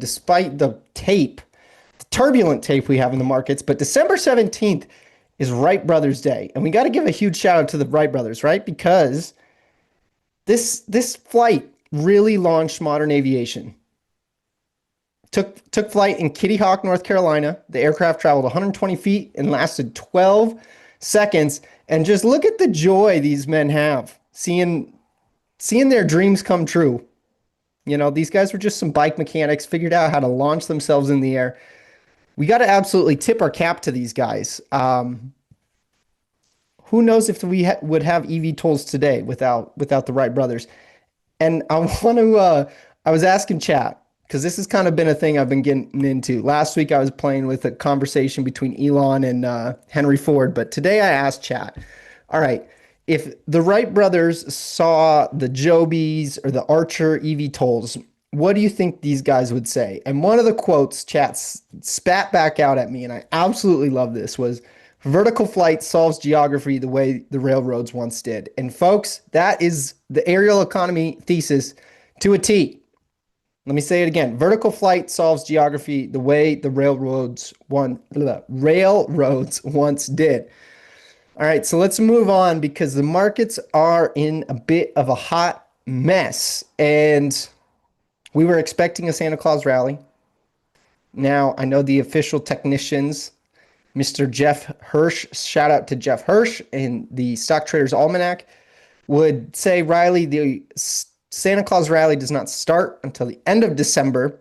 despite the turbulent tape we have in the markets. But December 17th is Wright Brothers Day. And we got to give a huge shout out to the Wright Brothers, right? Because this flight really launched modern aviation. Took flight in Kitty Hawk, North Carolina. The aircraft traveled 120 feet and lasted 12 seconds. And just look at the joy these men have seeing their dreams come true. You know, these guys were just some bike mechanics, figured out how to launch themselves in the air. We got to absolutely tip our cap to these guys. Who knows if we would have eVTOLs today without the Wright brothers? And I was asking chat, because this has kind of been a thing I've been getting into. Last week I was playing with a conversation between Elon and Henry Ford, but today I asked chat, all right, if the Wright brothers saw the Jobies or the Archer eVTOLs, what do you think these guys would say? And one of the quotes chat spat back out at me, and I absolutely love this, was vertical flight solves geography the way the railroads once did. And folks, that is the aerial economy thesis to a T. Let me say it again. Vertical flight solves geography the way the railroads once did. All right, so let's move on because the markets are in a bit of a hot mess. And we were expecting a Santa Claus rally. Now, I know the official technicians, Mr. Jeff Hirsch, shout out to Jeff Hirsch in the Stock Traders Almanac, would say, Riley, the Santa Claus rally does not start until the end of December,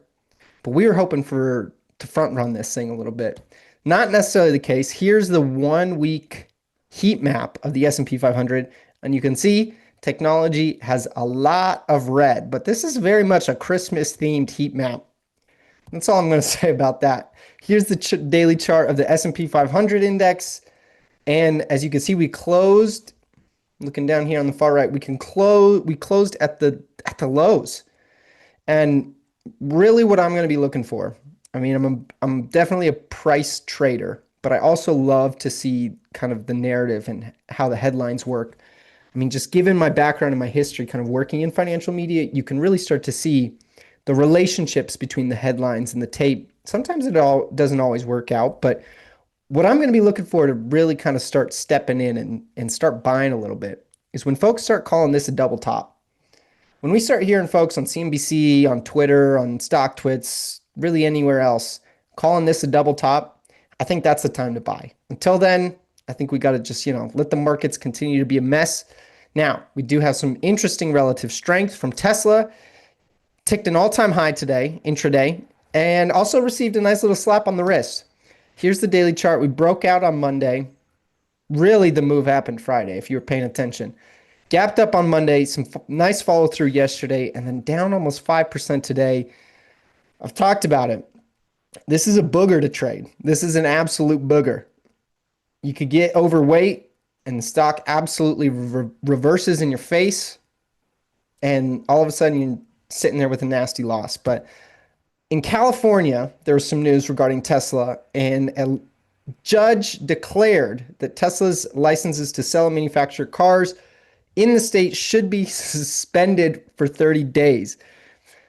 but we were hoping to front run this thing a little bit. Not necessarily the case. Here's the 1 week heat map of the S&P 500, and you can see technology has a lot of red, but this is very much a Christmas themed heat map. That's all I'm going to say about that. Here's the daily chart of the S&P 500 index, and as you can see, we closed. Looking down here on the far right, we closed at the lows. And really what I'm going to be looking for, I mean, I'm definitely a price trader, but I also love to see kind of the narrative and how the headlines work. I mean, just given my background and my history kind of working in financial media, you can really start to see the relationships between the headlines and the tape. Sometimes it all doesn't always work out, but what I'm going to be looking for to really kind of start stepping in and start buying a little bit is when folks start calling this a double top. When we start hearing folks on CNBC, on Twitter, on StockTwits, really anywhere else, calling this a double top, I think that's the time to buy. Until then, I think we got to just, let the markets continue to be a mess. Now, we do have some interesting relative strength from Tesla. Ticked an all-time high today, intraday, and also received a nice little slap on the wrist. Here's the daily chart. We broke out on Monday. Really, the move happened Friday, if you were paying attention. Gapped up on Monday, some nice follow through yesterday, and then down almost 5% today. I've talked about it. This is a booger to trade. This is an absolute booger. You could get overweight, and the stock absolutely reverses in your face, and all of a sudden you're sitting there with a nasty loss. But in California, there was some news regarding Tesla, and a judge declared that Tesla's licenses to sell and manufacture cars in the state should be suspended for 30 days.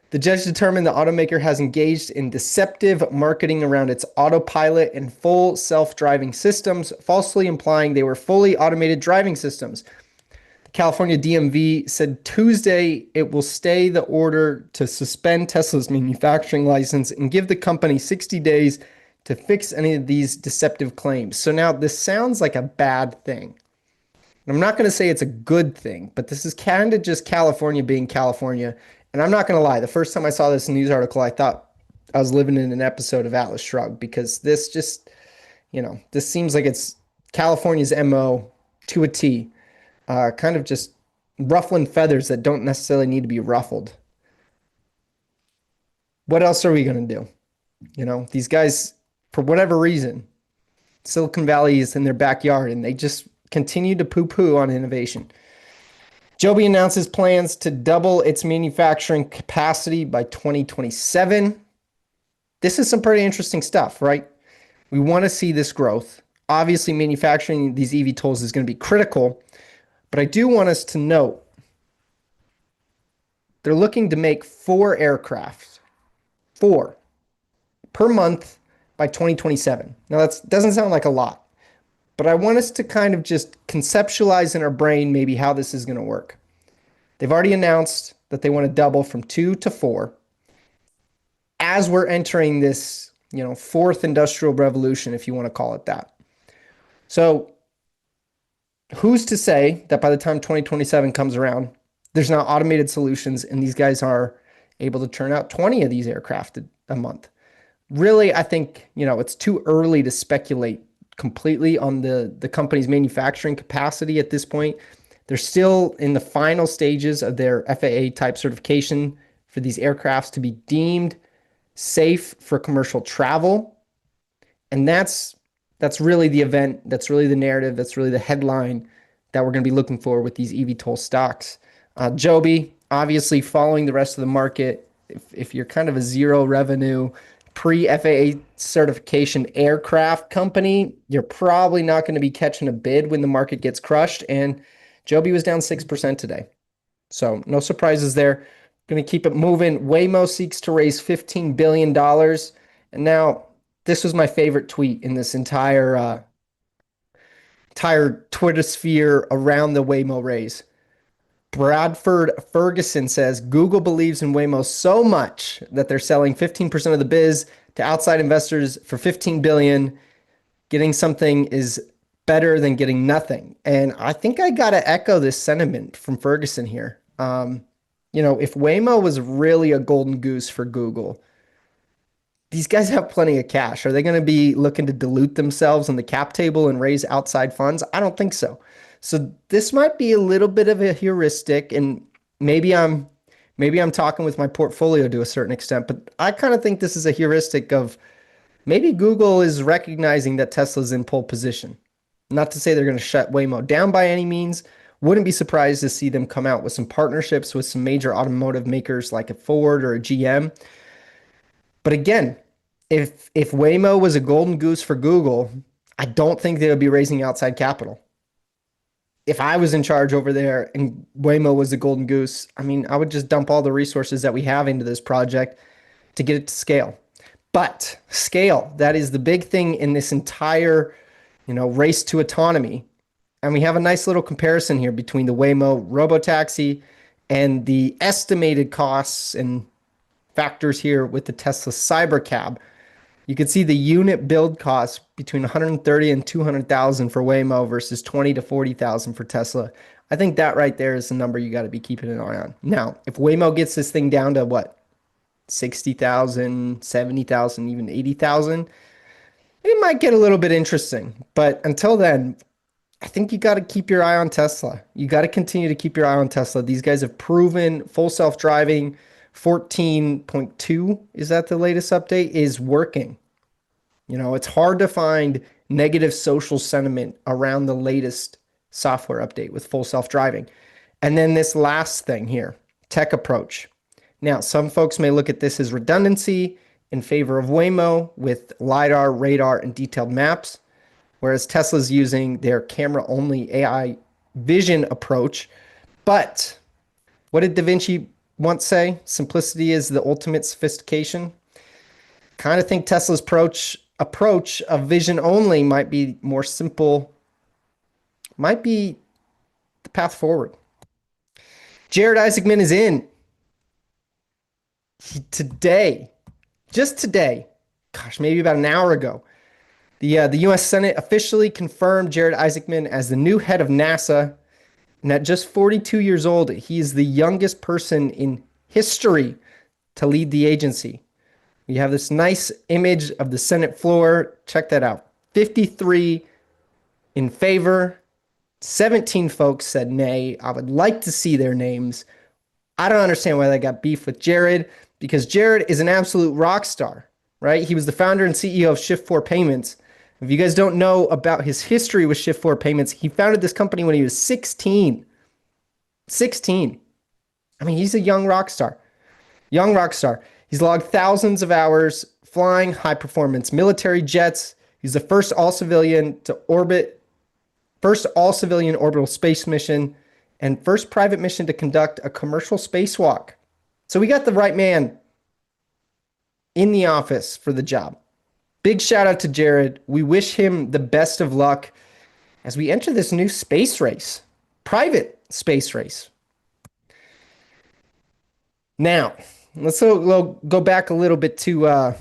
The judge determined the automaker has engaged in deceptive marketing around its autopilot and full self-driving systems, falsely implying they were fully automated driving systems. California DMV said Tuesday it will stay the order to suspend Tesla's manufacturing license and give the company 60 days to fix any of these deceptive claims. So now this sounds like a bad thing. And I'm not going to say it's a good thing, but this is kind of just California being California. And I'm not going to lie, the first time I saw this news article, I thought I was living in an episode of Atlas Shrugged, because this just, this seems like it's California's MO to a T. Kind of just ruffling feathers that don't necessarily need to be ruffled. What else are we going to do? These guys, for whatever reason, Silicon Valley is in their backyard and they just continue to poo-poo on innovation. Joby announces plans to double its manufacturing capacity by 2027. This is some pretty interesting stuff, right? We want to see this growth. Obviously, manufacturing these eVTOLs is going to be critical. But I do want us to note, they're looking to make 4 aircraft. 4. per month by 2027. Now that doesn't sound like a lot, but I want us to kind of just conceptualize in our brain maybe how this is going to work. They've already announced that they want to double from 2 to 4 as we're entering this, fourth industrial revolution, if you want to call it that. So who's to say that by the time 2027 comes around, there's now automated solutions and these guys are able to turn out 20 of these aircraft a month? Really, I think, it's too early to speculate completely on the company's manufacturing capacity at this point. They're still in the final stages of their FAA type certification for these aircrafts to be deemed safe for commercial travel. And that's really the event, that's really the narrative, that's really the headline that we're going to be looking for with these eVTOL stocks. Joby, obviously following the rest of the market, if you're kind of a zero revenue, pre-FAA certification aircraft company, you're probably not going to be catching a bid when the market gets crushed. And Joby was down 6% today. So no surprises there. Going to keep it moving. Waymo seeks to raise $15 billion. And now this was my favorite tweet in this entire Twitter sphere around the Waymo raise. Bradford Ferguson says Google believes in Waymo so much that they're selling 15% of the biz to outside investors for $15 billion. Getting something is better than getting nothing. And I think I got to echo this sentiment from Ferguson here. If Waymo was really a golden goose for Google, these guys have plenty of cash. Are they going to be looking to dilute themselves on the cap table and raise outside funds? I don't think so. So this might be a little bit of a heuristic, and maybe I'm talking with my portfolio to a certain extent, but I kind of think this is a heuristic of maybe Google is recognizing that Tesla's in pole position. Not to say they're going to shut Waymo down by any means. Wouldn't be surprised to see them come out with some partnerships with some major automotive makers like a Ford or a GM. But again, if Waymo was a golden goose for Google, I don't think they would be raising outside capital. If I was in charge over there and Waymo was the golden goose, I would just dump all the resources that we have into this project to get it to scale. But scale, that is the big thing in this entire, race to autonomy. And we have a nice little comparison here between the Waymo robotaxi and the estimated costs and factors here with the Tesla Cybercab. You can see the unit build costs between 130 and 200,000 for Waymo versus 20 to 40,000 for Tesla. I think that right there is the number you got to be keeping an eye on. Now, if Waymo gets this thing down to what? 60,000, 70,000, even 80,000, it might get a little bit interesting. But until then, I think you got to keep your eye on Tesla. You got to continue to keep your eye on Tesla. These guys have proven full self-driving 14.2, is that the latest update, is working. It's hard to find negative social sentiment around the latest software update with full self-driving. And then this last thing here, tech approach. Now, some folks may look at this as redundancy in favor of Waymo with LiDAR, radar, and detailed maps, whereas Tesla's using their camera-only AI vision approach. But what did Da Vinci once say? Simplicity is the ultimate sophistication. Kind of think Tesla's approach of vision only might be more simple, might be the path forward. Jared Isaacman is in. Just today, maybe about an hour ago, the U.S. Senate officially confirmed Jared Isaacman as the new head of NASA. And at just 42 years old, he is the youngest person in history to lead the agency. We have this nice image of the Senate floor. Check that out. 53 in favor. 17 folks said nay. I would like to see their names. I don't understand why they got beef with Jared, because Jared is an absolute rock star, right? He was the founder and CEO of Shift4 Payments. If you guys don't know about his history with Shift4 Payments, he founded this company when he was 16. 16. He's a young rock star. Young rock star. He's logged thousands of hours flying high-performance military jets. He's the first all-civilian orbital space mission, and first private mission to conduct a commercial spacewalk. So we got the right man. in the office for the job. Big shout out to Jared. We wish him the best of luck as we enter this new space race, private space race. Now, let's go back a little bit to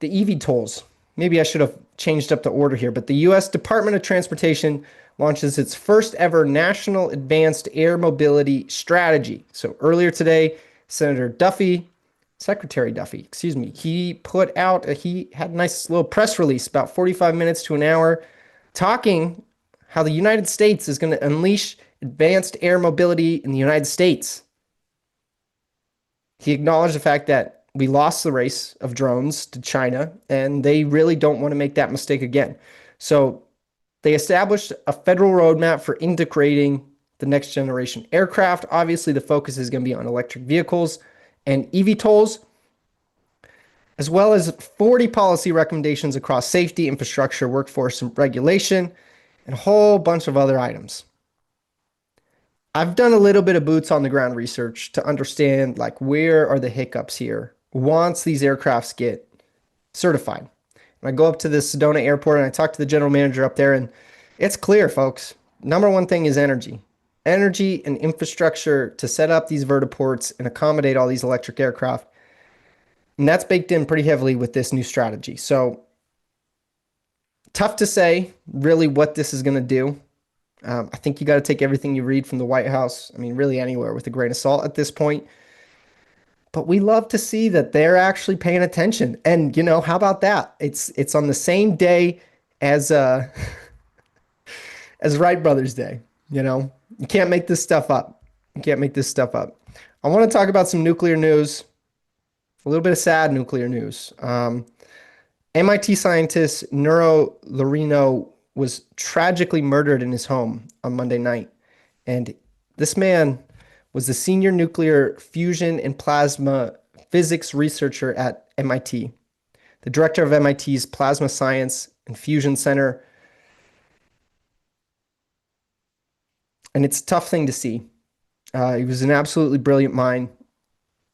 the EV tolls. Maybe I should have changed up the order here, but the U.S. Department of Transportation launches its first ever National Advanced Air Mobility Strategy. So earlier today, Secretary Duffy, excuse me, he had a nice little press release, about 45 minutes to an hour, talking how the United States is going to unleash advanced air mobility in the United States. He acknowledged the fact that we lost the race of drones to China, and they really don't want to make that mistake again. So they established a federal roadmap for integrating the next generation aircraft. Obviously, the focus is going to be on electric vehicles and EV tolls, as well as 40 policy recommendations across safety, infrastructure, workforce, and regulation, and a whole bunch of other items. I've done a little bit of boots on the ground research to understand like where are the hiccups here once these aircrafts get certified. And I go up to the Sedona airport and I talk to the general manager up there, and it's clear, folks. Number one thing is energy. Energy and infrastructure to set up these vertiports and accommodate all these electric aircraft. And that's baked in pretty heavily with this new strategy. So tough to say really what this is going to do. I think you got to take everything you read from the White House, I mean, really anywhere, with a grain of salt at this point. But we love to see that they're actually paying attention. And, you know, how about that? It's on the same day as as Wright Brothers Day. You know, you can't make this stuff up. You can't make this stuff up. I want to talk about some nuclear news, a little bit of sad nuclear news. MIT scientist Nero Lorino was tragically murdered in his home on Monday night. And this man was the senior nuclear fusion and plasma physics researcher at MIT, the director of MIT's Plasma Science and Fusion Center. And it's a tough thing to see. He was an absolutely brilliant mind.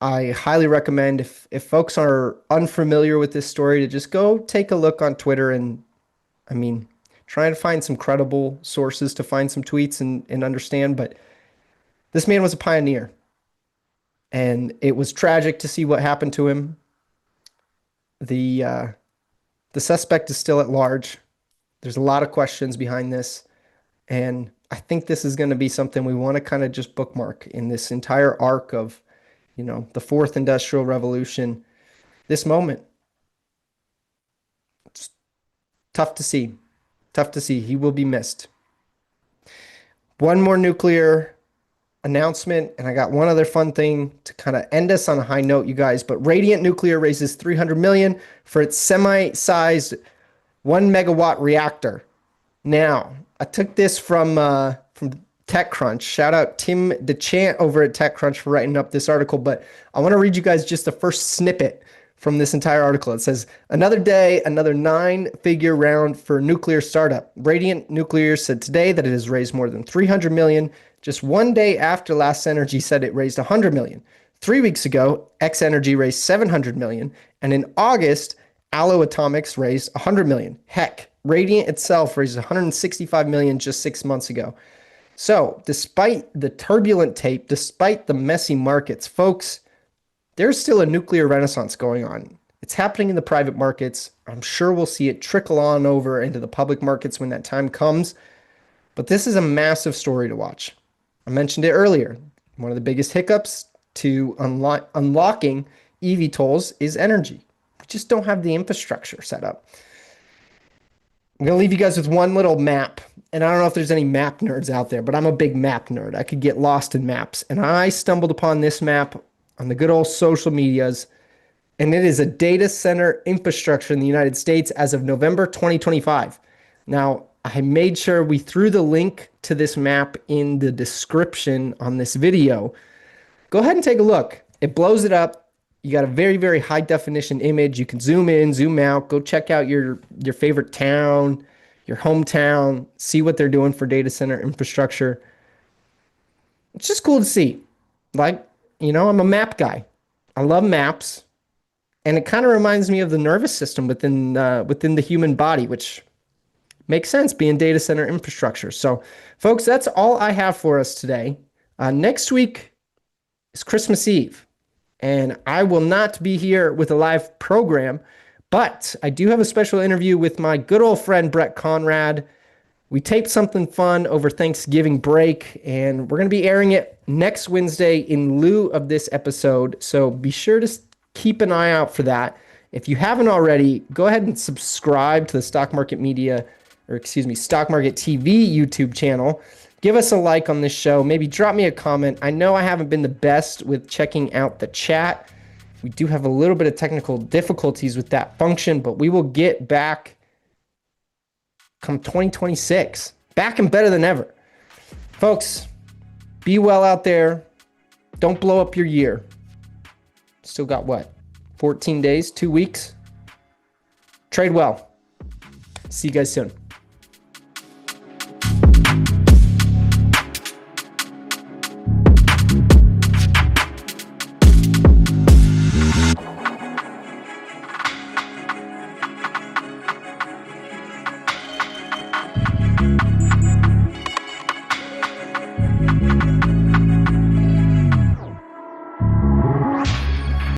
I highly recommend, if folks are unfamiliar with this story, to just go take a look on Twitter and, I mean, trying to find some credible sources to find some tweets and understand. But this man was a pioneer, and it was tragic to see what happened to him. The suspect is still at large. There's a lot of questions behind this, and I think this is going to be something we want to kind of just bookmark in this entire arc of, you know, the fourth industrial revolution. This moment, it's tough to see. Tough to see. He will be missed. One more nuclear announcement, and I got one other fun thing to kind of end us on a high note, you guys. But Radiant Nuclear raises $300 million for its semi-sized 1 megawatt reactor. Now, I took this from TechCrunch. Shout out Tim DeChant over at TechCrunch for writing up this article. But I want to read you guys just the first snippet from this entire article. It says, another day, another 9-figure round for nuclear startup. Radiant Nuclear said today that it has raised more than $300 million, just one day after Last Energy said it raised $100 million. 3 weeks ago, X Energy raised $700 million. And in August, Allo Atomics raised $100 million. Heck, Radiant itself raised $165 million just 6 months ago. So despite the turbulent tape, despite the messy markets, folks, there's still a nuclear renaissance going on. It's happening in the private markets. I'm sure we'll see it trickle on over into the public markets when that time comes. But this is a massive story to watch. I mentioned it earlier. One of the biggest hiccups to unlocking EV tolls is energy. We just don't have the infrastructure set up. I'm going to leave you guys with one little map. And I don't know if there's any map nerds out there, but I'm a big map nerd. I could get lost in maps. And I stumbled upon this map on the good old social medias, and it is a data center infrastructure in the United States as of November 2025. Now, I made sure we threw the link to this map in the description on this video. Go ahead and take a look. It blows it up. You got a very, very high definition image. You can zoom in, zoom out, go check out your favorite town, your hometown, see what they're doing for data center infrastructure. It's just cool to see. Like, you know, I'm a map guy. I love maps. And it kind of reminds me of the nervous system within the human body, which makes sense being data center infrastructure. So, folks, that's all I have for us today. Next week is Christmas Eve, and I will not be here with a live program, but I do have a special interview with my good old friend Brett Conrad. We taped something fun over Thanksgiving break, and we're going to be airing it next Wednesday in lieu of this episode. So be sure to keep an eye out for that. If you haven't already, go ahead and subscribe to the Stock Market TV YouTube channel. Give us a like on this show. Maybe drop me a comment. I know I haven't been the best with checking out the chat. We do have a little bit of technical difficulties with that function, but we will get back come 2026. Back and better than ever. Folks, be well out there. Don't blow up your year. Still got what? 14 days, 2 weeks? Trade well. See you guys soon.